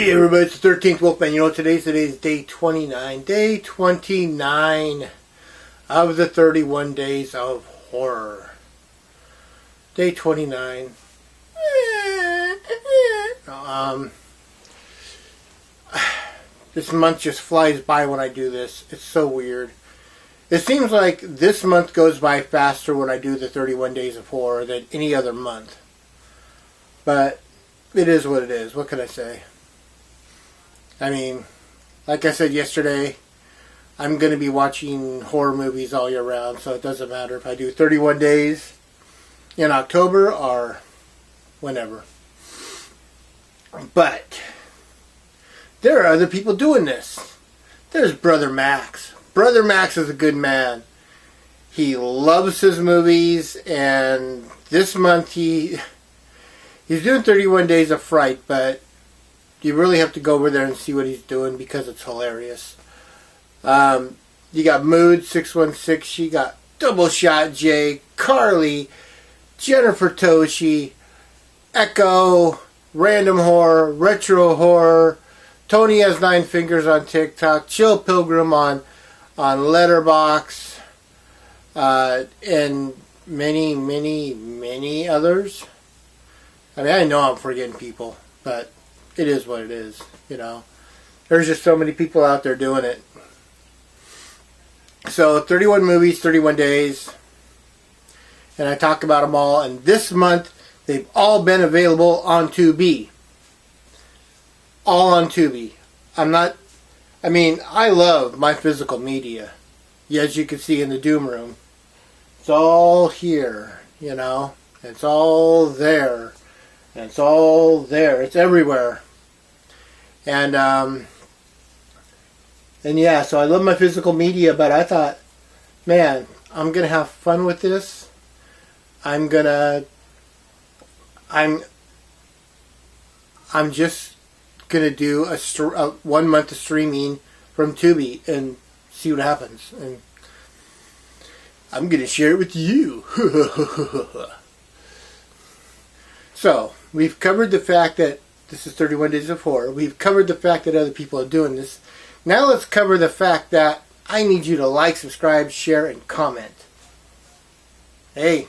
Hey everybody, it's the 13th Wolfman. You know what today's day 29. Day 29 of the 31 days of horror. Day 29. This month just flies by when I do this. It's so weird. It seems like this month goes by faster when I do the 31 days of horror than any other month. But it is what it is. What can I say? I mean, like I said yesterday, I'm going to be watching horror movies all year round, so it doesn't matter if I do 31 days in October or whenever. But there are other people doing this. There's Brother Max. Brother Max is a good man. He loves his movies, and this month he's doing 31 Days of Fright, but you really have to go over there and see what he's doing because it's hilarious. You got Mood 616, you got Double Shot J, Carly, Jennifer Toshi, Echo, Random Horror, Retro Horror, Tony Has Nine Fingers on TikTok, Chill Pilgrim on Letterboxd, and many others. I mean, I know I'm forgetting people, but it is what it is, you know. There's just so many people out there doing it. So, 31 movies, 31 days. And I talk about them all. And this month, they've all been available on Tubi. All on Tubi. I love my physical media. As you can see in the Doom Room. It's all here, you know. It's all there. And it's all there. It's everywhere. And yeah, so I love my physical media, but I thought, man, I'm going to have fun with this. I'm just going to do a 1 month of streaming from Tubi and see what happens. And I'm going to share it with you. So, we've covered the fact that this is 31 Days of Horror. We've covered the fact that other people are doing this. Now let's cover the fact that I need you to like, subscribe, share, and comment. Hey,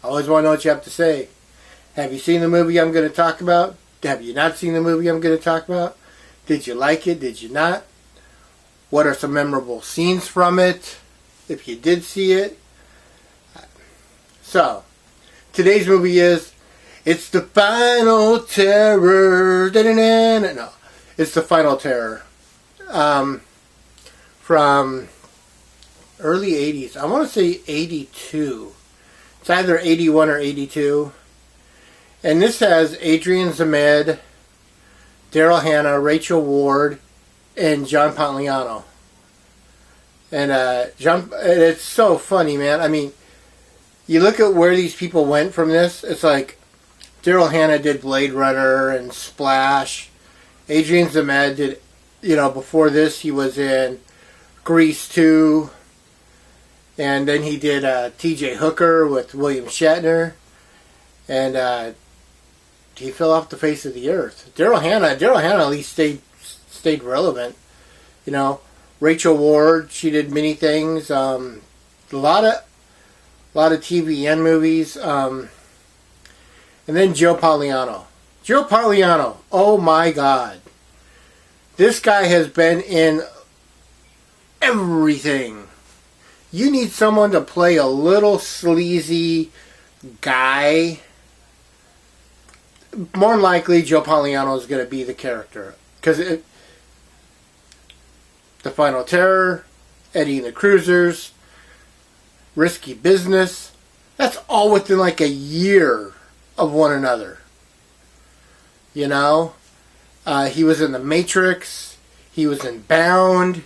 I always want to know what you have to say. Have you seen the movie I'm going to talk about? Have you not seen the movie I'm going to talk about? Did you like it? Did you not? What are some memorable scenes from it? If you did see it. So, today's movie is It's the Final Terror. No, it's the Final Terror. From early 80s. I want to say 82. It's either 81 or 82. And this has Adrian Zmed, Daryl Hannah, Rachel Ward, and John Pontigliano. And it's so funny, man. I mean, you look at where these people went from this. It's like Daryl Hannah did Blade Runner and Splash. Adrian Zmed did, before this he was in Grease 2. And then he did T.J. Hooker with William Shatner. And he fell off the face of the earth. Daryl Hannah at least stayed relevant. Rachel Ward, she did many things. A lot of TVN movies. And then Joe Pantoliano. Joe Pantoliano, oh my God. This guy has been in everything. You need someone to play a little sleazy guy. More than likely, Joe Pantoliano is going to be the character. Because The Final Terror, Eddie and the Cruisers, Risky Business. That's all within like a year of one another. He was in The Matrix. He was in Bound.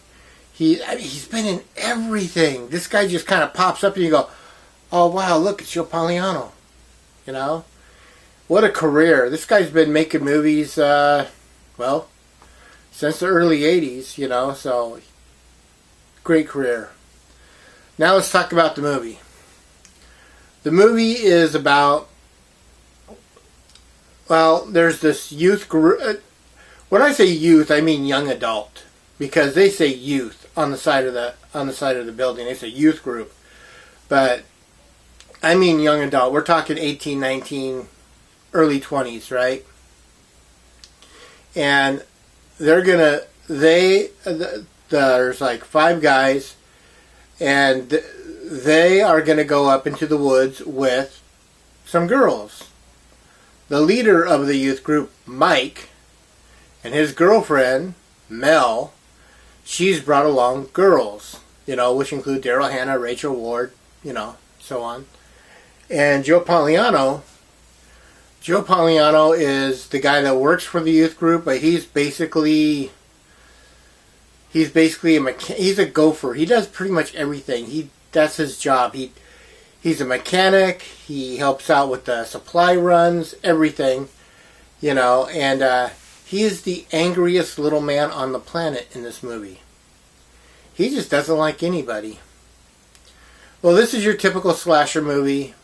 He's been in everything. This guy just kind of pops up and you go, oh wow, look, it's Joe Pantoliano. What a career. This guy's been making movies, since the early 80s, so great career. Now let's talk about the movie. The movie is about, there's this youth group. When I say youth, I mean young adult, because they say youth on the side of the building. They say youth group, but I mean young adult. We're talking 18, 19, early 20s, right? And there's like 5 guys, and they are going to go up into the woods with some girls. The leader of the youth group, Mike, and his girlfriend, Mel, she's brought along girls, which include Daryl Hannah, Rachel Ward, so on. And Joe Poliano is the guy that works for the youth group, but he's basically he's a gopher. He does pretty much everything. That's his job. He's a mechanic. He helps out with the supply runs, everything, and he is the angriest little man on the planet in this movie. He just doesn't like anybody. Well, this is your typical slasher movie.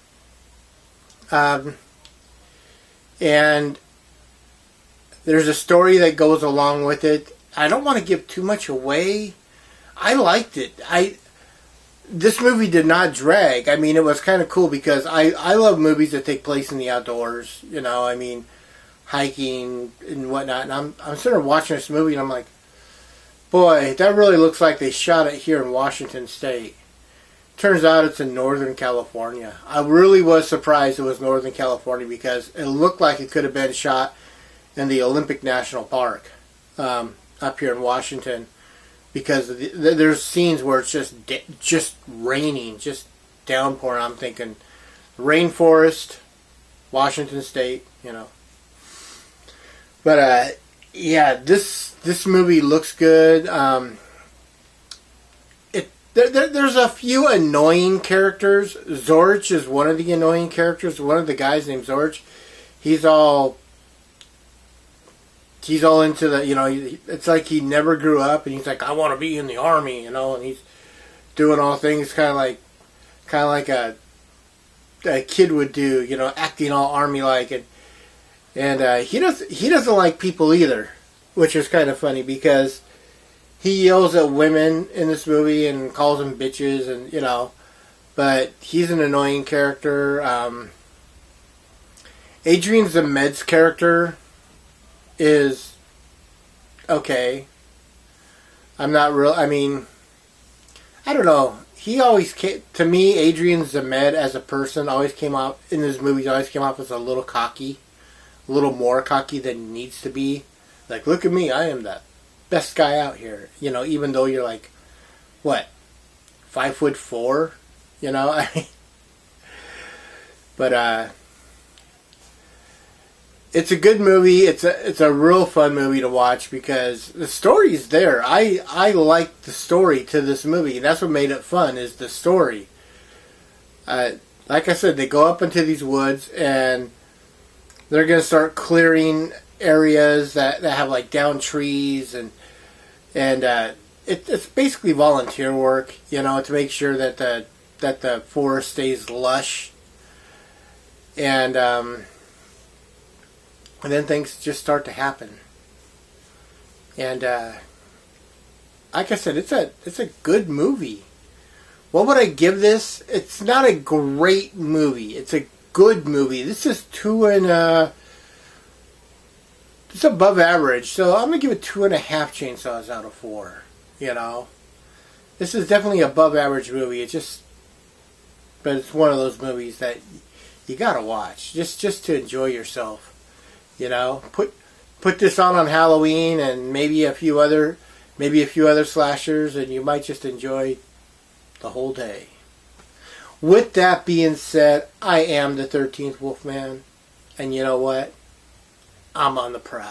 And there's a story that goes along with it. I don't want to give too much away. I liked it. This movie did not drag. I mean, it was kind of cool because I love movies that take place in the outdoors. Hiking and whatnot. And I'm sitting there watching this movie and I'm like, boy, that really looks like they shot it here in Washington State. Turns out it's in Northern California. I really was surprised it was Northern California because it looked like it could have been shot in the Olympic National Park up here in Washington, because there's scenes where it's just raining, just downpouring. I'm thinking rainforest, Washington State, But yeah, this movie looks good. There's a few annoying characters. Zorch is one of the annoying characters. One of the guys named Zorch. He's all into the, it's like he never grew up, and he's like, I want to be in the army, and he's doing all things kind of like a kid would do, acting all army-like, and he doesn't like people either, which is kind of funny because he yells at women in this movie and calls them bitches, and but he's an annoying character. Adrian Zemed's character is okay. I mean, I don't know. He always came, to me, Adrian Zemed as a person always came off, in his movies, always came off as a little cocky. A little more cocky than he needs to be. Like, look at me, I am the best guy out here. Even though you're like, what, 5'4", But it's a good movie. It's a real fun movie to watch because the story's there. I like the story to this movie. That's what made it fun, is the story. Like I said, they go up into these woods and they're going to start clearing areas that have like down trees, and it's basically volunteer work, to make sure that the forest stays lush, and then things just start to happen. And like I said, it's a good movie. What would I give this? It's not a great movie. It's a good movie. This is it's above average, so I'm gonna give it 2.5 chainsaws out of 4. This is definitely above average movie. But it's one of those movies that you gotta watch just to enjoy yourself. Put this on Halloween and maybe a few other slashers, and you might just enjoy the whole day. With that being said, I am the 13th Wolfman, and you know what? I'm on the prowl.